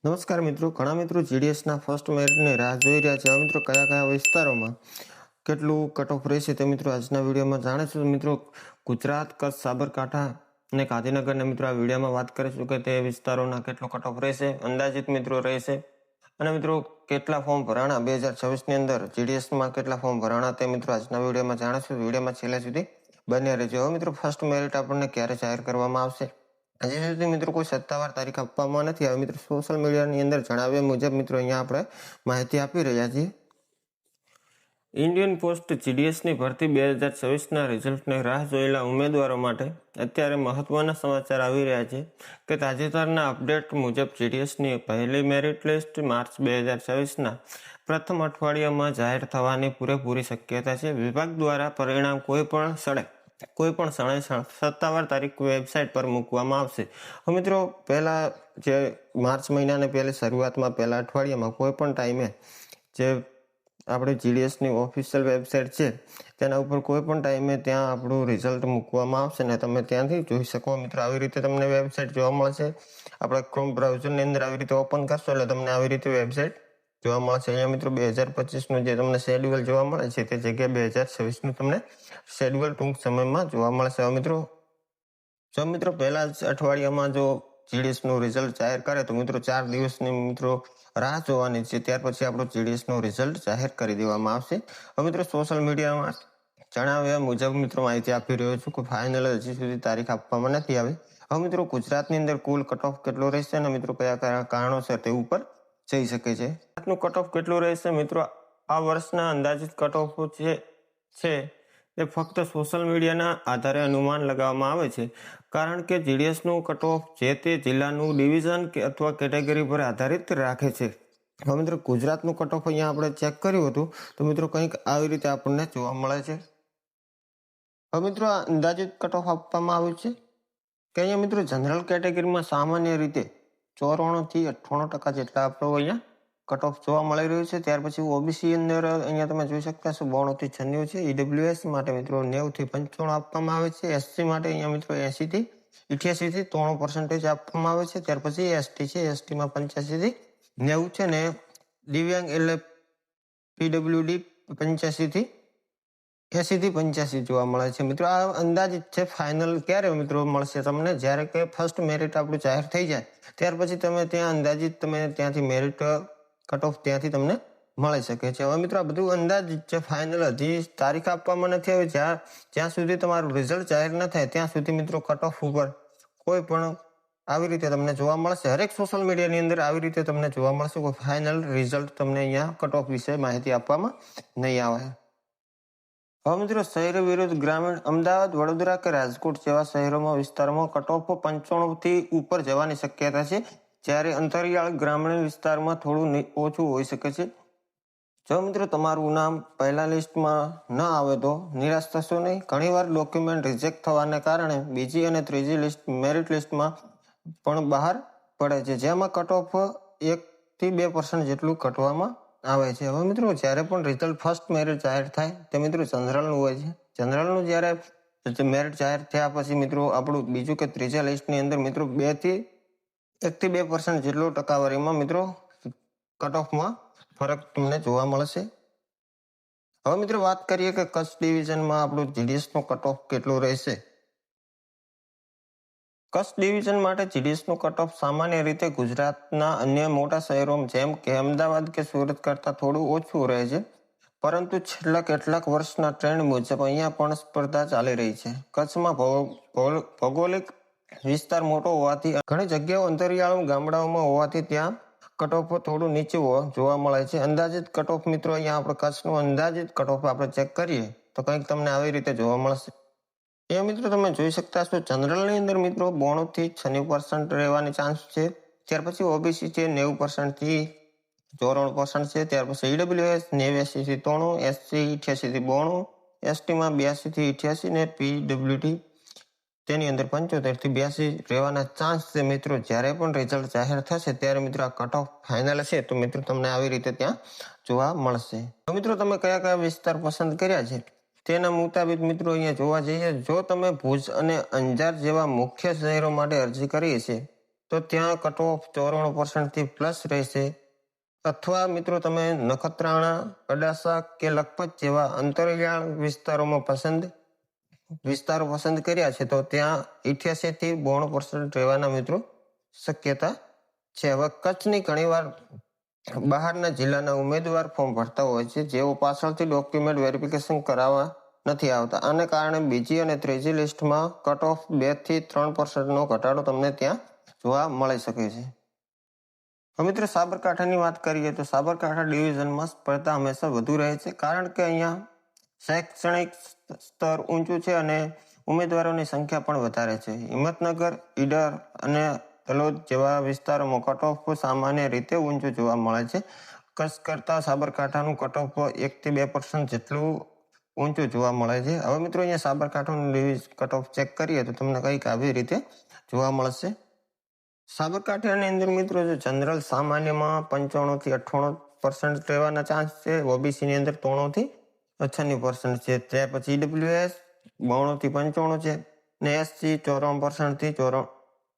નમસ્કાર મિત્રો, ઘણા મિત્રો જીડીએસના ફર્સ્ટ મેરિટની રાહ જોઈ રહ્યા છે. હવે મિત્રો કયા કયા વિસ્તારોમાં કેટલું કટ ઓફ રહેશે તે મિત્રો આજના વિડીયોમાં જાણીશું. મિત્રો ગુજરાત, કચ્છ, સાબરકાંઠા અને ગાંધીનગરના મિત્રો આ વિડીયોમાં વાત કરીશું કે તે વિસ્તારોના કેટલો કટ ઓફ રહેશે, અંદાજિત મિત્રો રહેશે. અને મિત્રો કેટલા ફોર્મ ભરાણા 2026ની અંદર જીડીએસમાં કેટલા ફોર્મ ભરાણા તે મિત્રો આજના વિડીયોમાં જાણીશું. વિડીયોમાં છેલ્લે સુધી બન્યા રહેજો. હવે મિત્રો ફર્સ્ટ મેરિટ આપણને ક્યારે જાહેર કરવામાં આવશે, હજી સુધી મિત્રો કોઈ સત્તાવાર તારીખ આપવામાં નથી. હવે મિત્રો સોશિયલ મીડિયાની અંદર જણાવ્યા મુજબ મિત્રો અહીંયા આપણે માહિતી આપી રહ્યા છીએ. ઇન્ડિયન પોસ્ટ જીડીએસની ભરતી 2026ના રિઝલ્ટની રાહ જોયેલા ઉમેદવારો માટે અત્યારે મહત્વના સમાચાર આવી રહ્યા છે કે તાજેતરના અપડેટ મુજબ જીડીએસની પહેલી મેરિટ લિસ્ટ માર્ચ 2026ના પ્રથમ અઠવાડિયામાં જાહેર થવાની પૂરેપૂરી શક્યતા છે. વિભાગ દ્વારા પરિણામ કોઈ પણ સમયે સત્તાવાર તારીખ વેબસાઇટ પર મૂકવામાં આવશે. હવે મિત્રો પહેલા જે માર્ચ મહિનાની પહેલી શરૂઆતમાં પહેલા અઠવાડિયામાં કોઈ પણ ટાઈમે જે આપણે જીડીએસની ઓફિશિયલ વેબસાઇટ છે તેના ઉપર કોઈ પણ ટાઈમે ત્યાં આપણું રિઝલ્ટ મૂકવામાં આવશે ને તમે ત્યાંથી જોઈ શકો. મિત્રો આવી રીતે તમને વેબસાઇટ જોવા મળશે. આપણે ક્રોમ બ્રાઉઝરની અંદર આવી રીતે ઓપન કરશો એટલે તમને આવી રીતે વેબસાઇટ જોવા મળશે. અહીંયા મિત્રો 2025નું જે તમને શેડ્યુલ જોવા મળે છે તે જગ્યાએ 2026નું તમને શેડ્યુલ ટૂંક સમયમાં જોવા મળશે. હવે મિત્રો પહેલા જ અઠવાડિયામાં જો જીડીએસનું રિઝલ્ટ જાહેર કરે તો મિત્રો 4 દિવસની મિત્રો રાહ જોવાની છે. ત્યાર પછી આપણું જીડીએસનું રિઝલ્ટ જાહેર કરી દેવામાં આવશે. હવે મિત્રો સોશિયલ મીડિયામાં જણાવ્યા મુજબ મિત્રો માહિતી આપી રહ્યો છું કે ફાઇનલ હજી સુધી તારીખ આપવામાં નથી આવી. હવે મિત્રો ગુજરાતની અંદર કુલ કટ ઓફ કેટલો રહેશે અને મિત્રો કયા કયા કારણોસર તે ઉપર જઈ શકે છે. ગુજરાતનું કટ ઓફ કેટલું રહેશે મિત્રો, આ વર્ષના અંદાજિત કટ ઓફ છે એ ફક્ત સોશિયલ મીડિયાના આધારે અનુમાન લગાવવામાં આવે છે, કારણ કે જીડીએસનું કટ ઓફ જે તે જિલ્લાનું ડિવિઝન કે અથવા કેટેગરી પર આધારિત રાખે છે. હવે મિત્રો ગુજરાતનું કટ ઓફ અહીંયા આપણે ચેક કર્યું હતું તો મિત્રો કંઈક આવી રીતે આપણને જોવા મળે છે. હવે મિત્રો આ અંદાજિત કટ ઓફ આપવામાં આવ્યું છે કે અહીંયા મિત્રો જનરલ કેટેગરીમાં સામાન્ય રીતે 94 થી 98% જેટલા આપણો અહીંયા કટ ઓફ જોવા મળી રહ્યું છે. ત્યાર પછી ઓબીસી અંદર અહીંયા તમે જોઈ શકતા છો 92 થી 96 છે. ઈડબ્લ્યુએસ માટે મિત્રો 90 થી 95 આપવામાં આવે છે. એસસી માટે અહીંયા મિત્રો 80 થી 88 થી 93% આપવામાં આવે છે. ત્યાર પછી એસટી છે, એસટીમાં 85 થી 90 છે ને દિવ્યાંગ એટલે પીડબ્લ્યુડી 85 થી 80 થી 85 જોવા મળે છે. મિત્રો આ અંદાજિત છે. ફાઇનલ ક્યારે મિત્રો મળશે તમને, જ્યારે કે ફર્સ્ટ મેરિટ આપણું જાહેર થઈ જાય ત્યાર પછી તમે ત્યાં અંદાજિત તમે ત્યાંથી મેરિટ કટ ઓફ ત્યાંથી તમને મળી શકે છે. હવે મિત્રો આ બધું અંદાજિત છે, ફાઇનલ હજી તારીખ આપવામાં નથી આવી. જ્યાં સુધી તમારું રિઝલ્ટ જાહેર ન થાય ત્યાં સુધી મિત્રો કટ ઓફ ઉપર કોઈ પણ આવી રીતે તમને જોવા મળશે. હરેક સોશિયલ મીડિયાની અંદર આવી રીતે તમને જોવા મળશે. કોઈ ફાઇનલ રિઝલ્ટ તમને અહીંયા કટ ઓફ વિશે માહિતી આપવામાં નહીં આવે. હવે મિત્રો શહેર વિરુદ્ધ ગ્રામીણ, અમદાવાદ, વડોદરા કે રાજકોટ જેવા શહેરોમાં વિસ્તારોમાં કટ ઓફ 95 થી ઉપર જવાની શક્યતા છે, જ્યારે અંતરિયાળ ગ્રામીણ વિસ્તારમાં થોડું ઓછું હોઈ શકે છે. જો મિત્રો તમારું નામ પહેલા લિસ્ટમાં ન આવે તો નિરાશ થશો નહીં. ઘણીવાર ડોક્યુમેન્ટ રિજેક્ટ થવાને કારણે બીજી અને ત્રીજી મેરિટ લિસ્ટમાં પણ બહાર પડે છે, જેમાં કટ ઓફ 1 થી 2% જેટલું ઘટવામાં આવે છે. હવે મિત્રો જ્યારે પણ રિઝલ્ટ ફર્સ્ટ મેરિટ જાહેર થાય તે મિત્રો જનરલનું હોય છે. જનરલનું જ્યારે મેરિટ જાહેર થયા પછી મિત્રો આપણું બીજું કે ત્રીજા લિસ્ટની અંદર મિત્રો 1 થી 2% જેટલો ટકાવારીમાં મિત્રો કટ ઓફમાં ફરક તમને જોવા મળશે. હવે મિત્રો વાત કરીએ કે કચ્છ ડિવિઝનમાં આપણું જીડીએસનો કટ ઓફ કેટલો રહેશે. કચ્છ ડિવિઝન માટે જીડીએસનું કટ ઓફ સામાન્ય રીતે ગુજરાતના અન્ય મોટા શહેરો જેમ કે અમદાવાદ કે સુરત કરતાં થોડું ઓછું રહે છે, પરંતુ છેલ્લા કેટલાક વર્ષના ટ્રેન્ડ મુજબ અહીંયા પણ સ્પર્ધા ચાલી રહી છે. કચ્છમાં ભૌગોલિક વિસ્તાર મોટો હોવાથી ઘણી જગ્યાઓ અંતરિયાળ ગામડાઓમાં હોવાથી ત્યાં કટ ઓફ થોડું નીચે જોવા મળે છે. અંદાજિત કટ ઓફ મિત્રો અહીંયા આપણે કચ્છનું અંદાજિત કટ ઓફ આપણે ચેક કરીએ તો કંઈક તમને આવી રીતે જોવા મળશે. એ મિત્રો તમે જોઈ શકતા છો જનરલની અંદર મિત્રો 92 થી 96% રહેવાની ચાન્સ છે. ત્યાર પછી ઓબીસી છે 90% થી 94% છે. ત્યાર પછી ઈડબ્લ્યુએસ 89 થી 93, એસસી 88 થી 92, એસટીમાં 82 થી 88 ને પીડબ્લ્યુડી તેની અંદર 75 થી 82 રહેવાના ચાન્સ છે. મિત્રો જ્યારે પણ રિઝલ્ટ જાહેર થશે ત્યારે મિત્રો આ કટ ઓફ ફાઇનલ હશે તો મિત્રો તમને આવી રીતે ત્યાં જોવા મળશે. તો મિત્રો તમે કયા કયા વિસ્તાર પસંદ કર્યા છે તેના મુતાબિક મિત્રો અહીંયા જોવા જઈએ, જો તમે ભુજ અને અંજાર જેવા મુખ્ય શહેરો માટે અરજી કરી છે તો તો ત્યાં કટ ઓફ 94% પ્લસ રહેશે. અથવા મિત્રો તમે નખત્રાણા, કડાસા કે લખપત જેવા અંતરિયાળ વિસ્તારો પસંદ કર્યા છે તો ત્યાં 88 થી 92% રહેવાના મિત્રો શક્યતા છે. હવે કચ્છની ઘણીવાર બહારના જિલ્લાના ઉમેદવાર ફોર્મ ભરતા હોય છે જેઓ પાછળથી ડોક્યુમેન્ટ વેરિફિકેશન કરાવવા નથી આવતા. આને કારણે બીજી અને ત્રીજી લિસ્ટમાં કટ ઓફ 2 થી 3%નો ઘટાડો તમને ત્યાં જોવા મળી શકે છે. મિત્રો સાબરકાંઠાની વાત કરીએ તો સાબરકાંઠા ડિવિઝનમાં સ્પર્ધા હંમેશા વધુ રહે છે, કારણ કે અહીંયા શૈક્ષણિક સ્તર ઊંચું છે અને ઉમેદવારોની સંખ્યા પણ વધારે છે. હિંમતનગર, ઈડર અને તલોદ જેવા વિસ્તારોમાં કટ ઓફ સામાન્ય રીતે ઊંચું જોવા મળે છે. કચ્છ કરતાં સાબરકાંઠાનું કટ ઓફ 1 થી 2% જેટલું ઊંચું જોવા મળે છે. હવે મિત્રો અહીંયા સાબરકાંઠાનું કટ ઓફ ચેક કરીએ તો તમને કંઈક આવી રીતે જોવા મળશે. સાબરકાંઠાની અંદર મિત્રો જો જનરલ સામાન્યમાં 95 થી 98% રહેવાના ચાન્સ છે. ઓબીસીની અંદર 93 થી 96% છે. ત્યાર પછી ઈડબ્લ્યુએસ 92 થી 95 છે ને એસસી 94% થી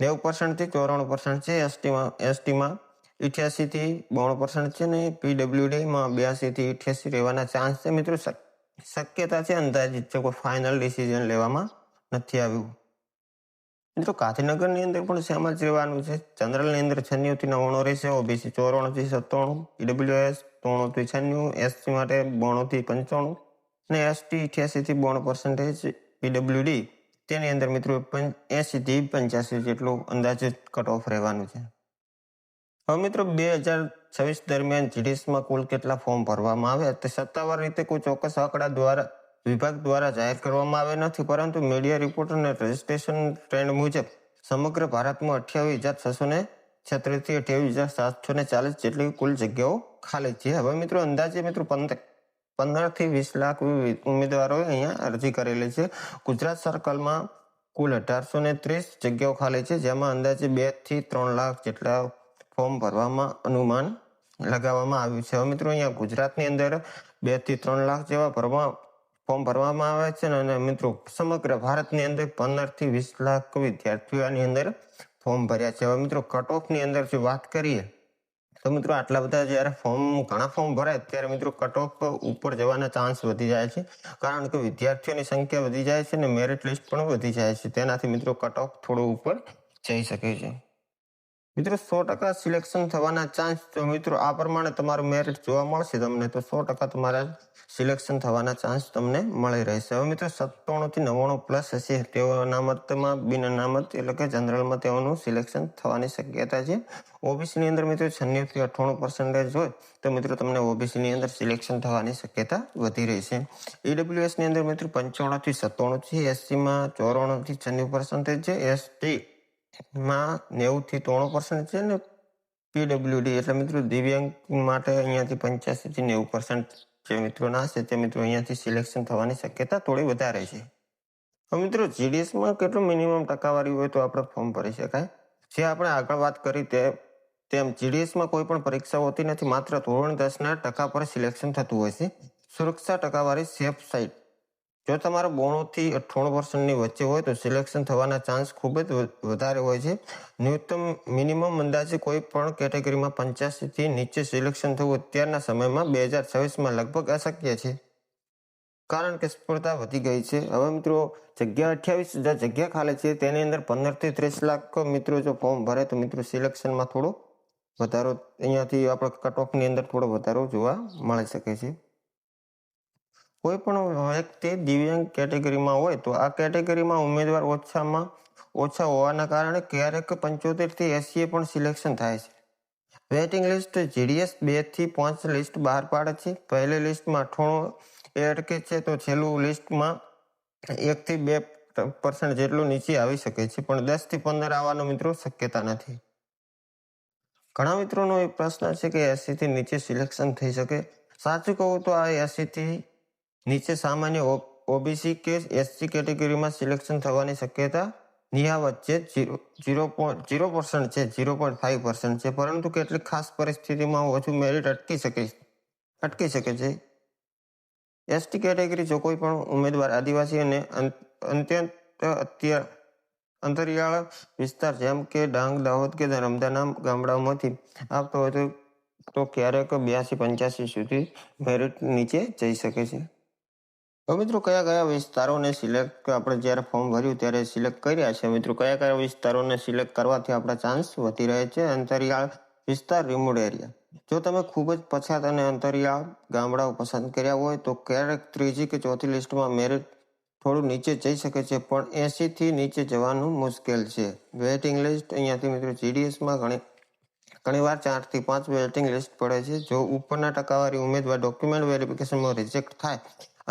94% છે. એસટીમાં 88 થી 92% છે ને પીડબ્લ્યુડીમાં 82 થી 88 રહેવાના ચાન્સ છે. મિત્રો શક્યતા છે અંદાજિત છે, કોઈ ફાઇનલ ડિસિઝન લેવામાં નથી આવ્યું. મિત્રો ગાંધીનગરની અંદર પણ સેમ જ રહેવાનું છે. જનરલની અંદર 96 થી 99 રહેશે, ઓબીસી 94 થી 97, ઈડબ્લ્યુએસ 93 થી 96, એસસી માટે 92 થી 95 અને એસટી 88 થી 92%, પીડબ્લ્યુડી તેની અંદર મિત્રો 80 થી 85 જેટલું અંદાજિત કટ ઓફ રહેવાનું છે. હવે મિત્રો 2026 દરમિયાન જીડીએસમાં કુલ કેટલા ફોર્મ ભરવામાં આવ્યા તે સત્તાવાર રીતે કોઈ ચોક્કસ આંકડા વિભાગ દ્વારા જાહેર કરવામાં આવ્યા નથી, પરંતુ મીડિયા રિપોર્ટ અને રજીસ્ટ્રેશન ટ્રેન્ડ મુજબ સમગ્ર ભારતમાં 28,636 થી 28,740 જેટલી કુલ જગ્યાઓ ખાલી છે. હવે મિત્રો અંદાજે મિત્રો 15 થી 20 લાખ ઉમેદવારોએ અહીંયા અરજી કરેલી છે. ગુજરાત સર્કલમાં કુલ 1830 જગ્યાઓ ખાલી છે, જેમાં અંદાજે 2 થી 3 લાખ જેટલા ફોર્મ ભરવામાં અનુમાન લગાવવામાં આવ્યું છે. હવે મિત્રો અહીંયા ગુજરાતની અંદર 2 થી 3 લાખ જેવા ફોર્મ ભરવામાં આવે છે અને મિત્રો સમગ્ર ભારતની અંદર 15 થી 20 લાખ વિદ્યાર્થીઓની અંદર ફોર્મ ભર્યા છે. હવે મિત્રો કટ ઓફની અંદર જો વાત કરીએ તો મિત્રો આટલા બધા જ્યારે ઘણા ફોર્મ ભરાય ત્યારે મિત્રો કટ ઓફ ઉપર જવાના ચાન્સ વધી જાય છે, કારણ કે વિદ્યાર્થીઓની સંખ્યા વધી જાય છે અને મેરિટ લિસ્ટ પણ વધી જાય છે. તેનાથી મિત્રો કટ ઓફ થોડું ઉપર જઈ શકે છે. મિત્રો 100% સિલેક્શન થવાના ચાન્સ, તો મિત્રો આ પ્રમાણે તમારું મેરિટ જોવા મળશે તમને તો 100% તમારા સિલેક્શન થવાના ચાન્સ તમને મળી રહેશે. હવે મિત્રો 97 થી 99 પ્લસ હશે તેઓ અનામતમાં, બિન અનામત એટલે કે જનરલમાં તેઓનું સિલેક્શન થવાની શક્યતા છે. ઓબીસીની અંદર મિત્રો 96 થી 98% હોય તો મિત્રો તમને ઓબીસીની અંદર સિલેક્શન થવાની શક્યતા વધી રહેશે. ઈડબ્લ્યુએસની અંદર મિત્રો 95 થી 97 છે, એસસીમાં 94 થી 96% છે, એસટી માં 90 થી 93% છે ને પીડબ્લ્યુડી એટલે મિત્રો દિવ્યાંગ માટે અહીંયાથી 85 થી 90% જે મિત્રો ના છે તે મિત્રો અહીંયાથી સિલેક્શન થવાની શક્યતા થોડી વધારે છે. હવે મિત્રો જીડીએસમાં કેટલું મિનિમમ ટકાવારી હોય તો આપણે ફોર્મ ભરી શકાય? જે આપણે આગળ વાત કરી તેમ જીડીએસમાં કોઈ પણ પરીક્ષા હોતી નથી, માત્ર ધોરણ 10ના ટકા પર સિલેક્શન થતું હોય છે. સુરક્ષા ટકાવારી સેફ સાઇડ, જો તમારો 92 થી 98%ની વચ્ચે હોય તો સિલેક્શન થવાના ચાન્સ ખૂબ જ વધારે હોય છે. ન્યૂનતમ મિનિમમ અંદાજે કોઈ પણ કેટેગરીમાં 85 થી નીચે સિલેક્શન થવું અત્યારના સમયમાં 2026માં લગભગ અશક્ય છે, કારણ કે સ્પર્ધા વધી ગઈ છે. હવે મિત્રો 28,000 જગ્યા ખાલી છે, તેની અંદર 15 થી 30 લાખ મિત્રો જો ફોર્મ ભરે તો મિત્રો સિલેક્શનમાં થોડો વધારો અહીંયાથી આપણે કટ ઓફની અંદર થોડો વધારો જોવા મળી શકે છે. કોઈ પણ વ્યક્તિ દિવ્યાંગ કેટેગરીમાં હોય તો આ કેટેગરીમાં ઉમેદવાર ઓછા હોવાના કારણે ક્યારેક 75 થી 80 પણ સિલેક્શન થાય છે. વેઇટિંગ લિસ્ટ જીડીએસ 2 થી 5 લિસ્ટ બહાર પાડે છે. પહેલી લિસ્ટમાં 98 અટકે છે તો છેલ્લું લિસ્ટમાં 1 થી 2% જેટલું નીચે આવી શકે છે, પણ 10 થી 15 આવવાનો મિત્રો શક્યતા નથી. ઘણા મિત્રોનો એક પ્રશ્ન છે કે 80 થી નીચે સિલેક્શન થઈ શકે? સાચું કહું તો આ 80 થી નીચે સામાન્ય ઓબીસી કે એસસી કેટેગરીમાં સિલેક્શન થવાની શક્યતા નિહાવત છે, 0% છે, 0.5% છે, પરંતુ કેટલીક ખાસ પરિસ્થિતિમાં ઓછું મેરિટ અટકી શકે છે. એસટી કેટેગરી, જો કોઈ પણ ઉમેદવાર આદિવાસી અને અત્યંત અંતરિયાળ વિસ્તાર જેમ કે ડાંગ, દાહોદ કે નર્મદાના ગામડાઓમાંથી આવતો હોય તો ક્યારેક 82-85 સુધી મેરિટ નીચે જઈ શકે છે. તો મિત્રો કયા વિસ્તારોને સિલેક્ટ આપણે જ્યારે ફોર્મ ભર્યું ત્યારે સિલેક્ટ કર્યા છે મિત્રો, કયા વિસ્તારોને સિલેક્ટ કરવાથી આપણા ચાન્સ વધી રહે છે? અંતરિયાળ વિસ્તાર, રિમોટ એરિયા. જો તમે ખૂબ જ પછાત અને અંતરિયાળ ગામડાઓ પસંદ કર્યા હોય તો ક્યારેક ત્રીજી કે ચોથી લિસ્ટમાં મેરિટ થોડું નીચે જઈ શકે છે, પણ 80થી નીચે જવાનું મુશ્કેલ છે. વેઇટિંગ લિસ્ટ અહીંયાથી મિત્રો જીડીએસમાં ઘણીવાર 4 થી 5 વેઇટિંગ લિસ્ટ પડે છે. જો ઉપરના ટકાવારી ઉમેદવાર ડોક્યુમેન્ટ વેરિફિકેશનમાં રિજેક્ટ થાય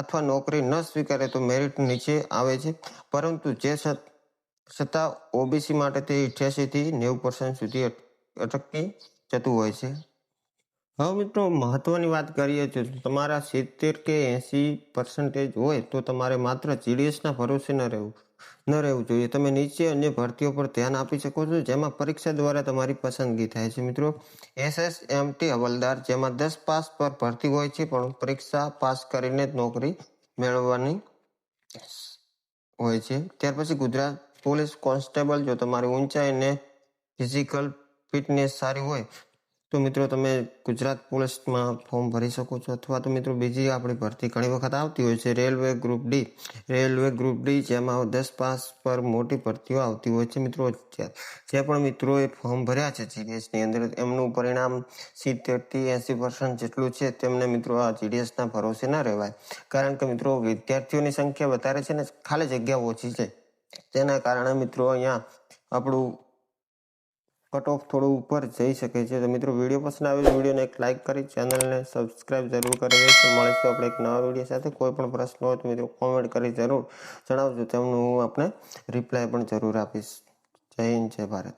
અથવા નોકરી ન સ્વીકારે તો મેરિટ નીચે આવે છે, પરંતુ જે છતાં ઓબીસી માટે તે 88થી 90% સુધી અટકી જતું હોય છે. હવે મિત્રો મહત્વની વાત કરીએ તો તમારા 70 કે 80% હોય તો તમારે માત્ર જીડીએસના ભરોસે ન રહેવું જોઈએ. તમે નીચે અન્ય ભરતીઓ પર ધ્યાન આપી શકો છો જેમાં પરીક્ષા દ્વારા તમારી પસંદગી થાય છે મિત્રો. SSMT હવાલદાર, જેમાં 10 પાસ પર ભરતી હોય છે પણ પરીક્ષા પાસ કરીને જ નોકરી મેળવવાની હોય છે. ત્યાર પછી ગુજરાત પોલીસ કોન્સ્ટેબલ, જો તમારી ઊંચાઈ અને ફિઝિકલ ફિટનેસ સારી હોય તો મિત્રો તમે ગુજરાત પોલીસમાં ફોર્મ ભરી શકો છો. અથવા તો મિત્રો બીજી આપણી ભરતી ઘણી વખત આવતી હોય છે રેલવે ગ્રુપ ડી, જેમાં 10 પાસ પર મોટી ભરતીઓ આવતી હોય છે મિત્રો. જે પણ મિત્રોએ ફોર્મ ભર્યા છે જીડીએસની અંદર એમનું પરિણામ 70થી 80% જેટલું છે તેમને મિત્રો આ જીડીએસના ભરોસે ન રહેવાય, કારણ કે મિત્રો વિદ્યાર્થીઓની સંખ્યા વધારે છે ને ખાલી જગ્યા ઓછી છે. તેના કારણે મિત્રો અહીંયા આપણું કટ ઓફ થોડું ઉપર જઈ શકે છે. તો મિત્રો વિડીયો પસંદ આવે તો વિડીયોને એક લાઇક કરી ચેનલને સબસ્ક્રાઇબ જરૂર કરી દેજો. મળીશું આપણે એક નવા વિડીયો સાથે. કોઈ પણ પ્રશ્ન હોય તો મિત્રો કોમેન્ટ કરી જરૂર જણાવજો, તેમનું હું આપને રિપ્લાય પણ જરૂર આપીશ. જય હિન્દ, જય ભારત.